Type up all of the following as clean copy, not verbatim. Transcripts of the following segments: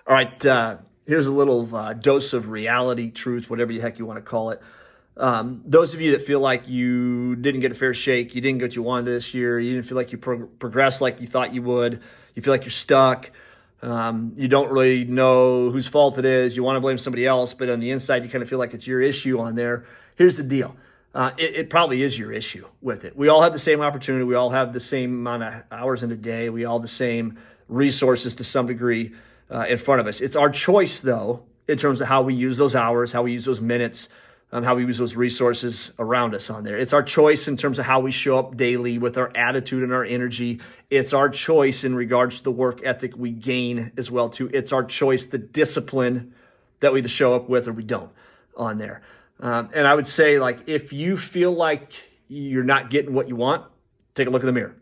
All right, here's a little dose of reality, truth, whatever the heck you want to call it. Those of you that feel like you didn't get a fair shake, you didn't get what you wanted this year, you didn't feel like you progressed like you thought you would, you feel like you're stuck, you don't really know whose fault it is, you want to blame somebody else, but on the inside you kind of feel like it's your issue on there. Here's the deal. It probably is your issue with it. We all have the same opportunity. We all have the same amount of hours in a day. We all have the same resources to some degree in front of us. It's our choice, though, in terms of how we use those hours, how we use those minutes, how we use those resources around us on there. It's our choice in terms of how we show up daily with our attitude and our energy. It's our choice in regards to the work ethic we gain as well, too. It's our choice, the discipline that we either show up with or we don't on there. And I would say, like, if you feel like you're not getting what you want, take a look in the mirror.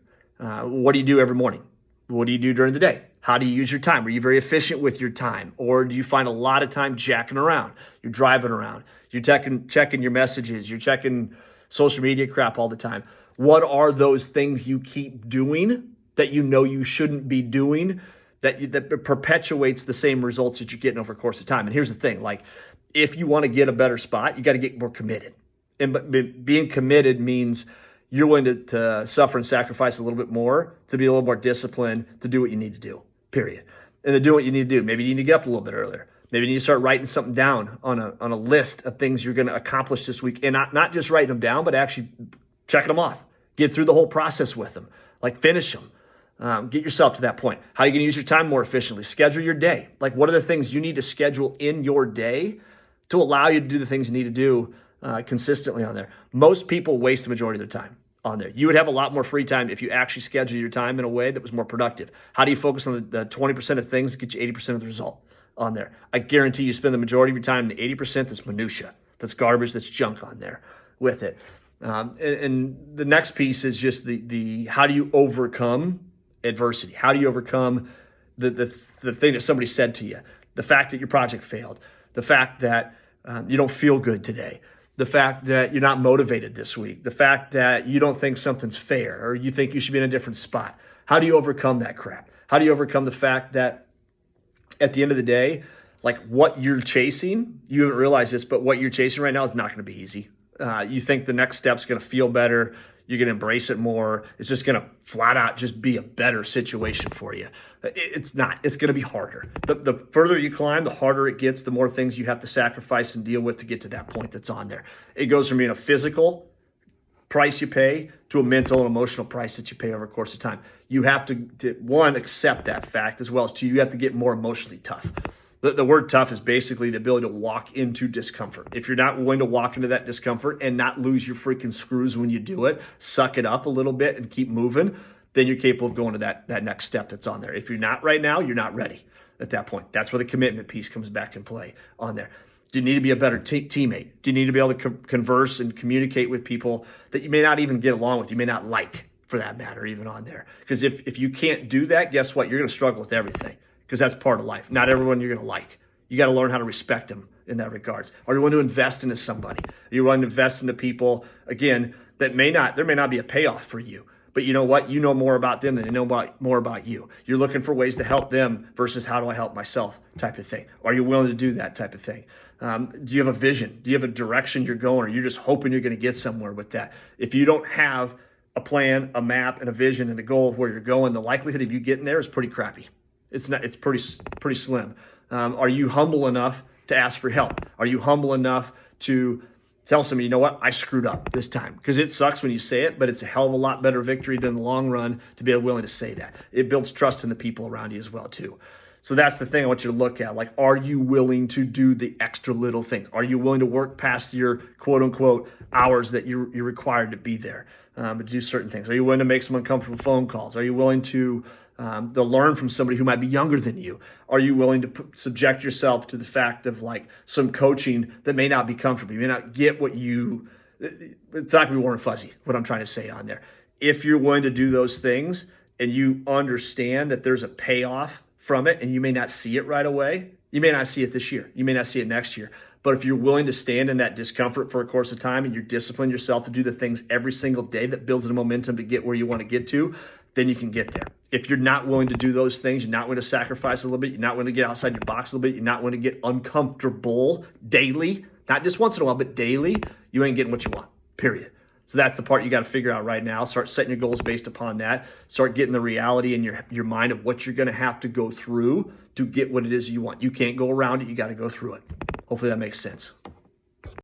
What do you do every morning? What do you do during the day? How do you use your time? Are you very efficient with your time? Or do you find a lot of time jacking around? You're driving around. You're checking your messages. You're checking social media crap all the time. What are those things you keep doing that you know you shouldn't be doing that perpetuates the same results that you're getting over the course of time? And here's the thing, like, if you want to get a better spot, you got to get more committed. And being committed means you're willing to suffer and sacrifice a little bit more, to be a little more disciplined, to do what you need to do, period. And to do what you need to do. Maybe you need to get up a little bit earlier. Maybe you need to start writing something down on a list of things you're going to accomplish this week. And not just writing them down, but actually checking them off. Get through the whole process with them. Like, finish them. Get yourself to that point. How are you going to use your time more efficiently? Schedule your day. Like, what are the things you need to schedule in your day to allow you to do the things you need to do consistently on there? Most people waste the majority of their time on there. You would have a lot more free time if you actually schedule your time in a way that was more productive. How do you focus on the 20% of things that get you 80% of the result on there? I guarantee you spend the majority of your time in the 80% that's minutia, that's garbage, that's junk on there with it. And the next piece is just the how do you overcome adversity? How do you overcome the thing that somebody said to you? The fact that your project failed, the fact that you don't feel good today, the fact that you're not motivated this week, the fact that you don't think something's fair or you think you should be in a different spot. How do you overcome that crap? How do you overcome the fact that at the end of the day, like, what you're chasing, you haven't realized this, but what you're chasing right now is not going to be easy. You think the next step's going to feel better. You're going to embrace it more. It's just going to flat out just be a better situation for you. It's not. It's going to be harder. The further you climb, the harder it gets, the more things you have to sacrifice and deal with to get to that point that's on there. It goes from being a physical price you pay to a mental and emotional price that you pay over the course of time. You have to one, accept that fact, as well as two, you have to get more emotionally tough. The word tough is basically the ability to walk into discomfort. If you're not willing to walk into that discomfort and not lose your freaking screws when you do it, suck it up a little bit and keep moving, then you're capable of going to that next step that's on there. If you're not right now, you're not ready at that point. That's where the commitment piece comes back in play on there. Do you need to be a better teammate? Do you need to be able to converse and communicate with people that you may not even get along with, you may not like, for that matter, even on there? Because if you can't do that, guess what? You're going to struggle with everything. Because that's part of life. Not everyone you're going to like. You got to learn how to respect them in that regards. Are you willing to invest into somebody? Are you willing to invest into people, again, that there may not be a payoff for you, but you know what? You know more about them than they know more about you. You're looking for ways to help them versus how do I help myself type of thing. Are you willing to do that type of thing? Do you have a vision? Do you have a direction you're going, or you're just hoping you're going to get somewhere with that? If you don't have a plan, a map, and a vision and a goal of where you're going, the likelihood of you getting there is pretty crappy. It's pretty slim. Are you humble enough to ask for help? Are you humble enough to tell somebody, you know what, I screwed up this time? Because it sucks when you say it, but it's a hell of a lot better victory in the long run to be willing to say that. It builds trust in the people around you as well, too. So that's the thing I want you to look at. Like, are you willing to do the extra little things? Are you willing to work past your quote unquote hours that you're required to be there to do certain things? Are you willing to make some uncomfortable phone calls? Are you willing to learn from somebody who might be younger than you? Are you willing to subject yourself to the fact of, like, some coaching that may not be comfortable? You may not get what you, it's not going to be warm and fuzzy, what I'm trying to say on there. If you're willing to do those things and you understand that there's a payoff from it, and you may not see it right away, you may not see it this year, you may not see it next year, but if you're willing to stand in that discomfort for a course of time and you discipline yourself to do the things every single day that builds the momentum to get where you want to get to, then you can get there. If you're not willing to do those things, you're not willing to sacrifice a little bit, you're not willing to get outside your box a little bit, you're not willing to get uncomfortable daily, not just once in a while, but daily, you ain't getting what you want, period. So that's the part you got to figure out right now. Start setting your goals based upon that. Start getting the reality in your mind of what you're going to have to go through to get what it is you want. You can't go around it. You got to go through it. Hopefully that makes sense.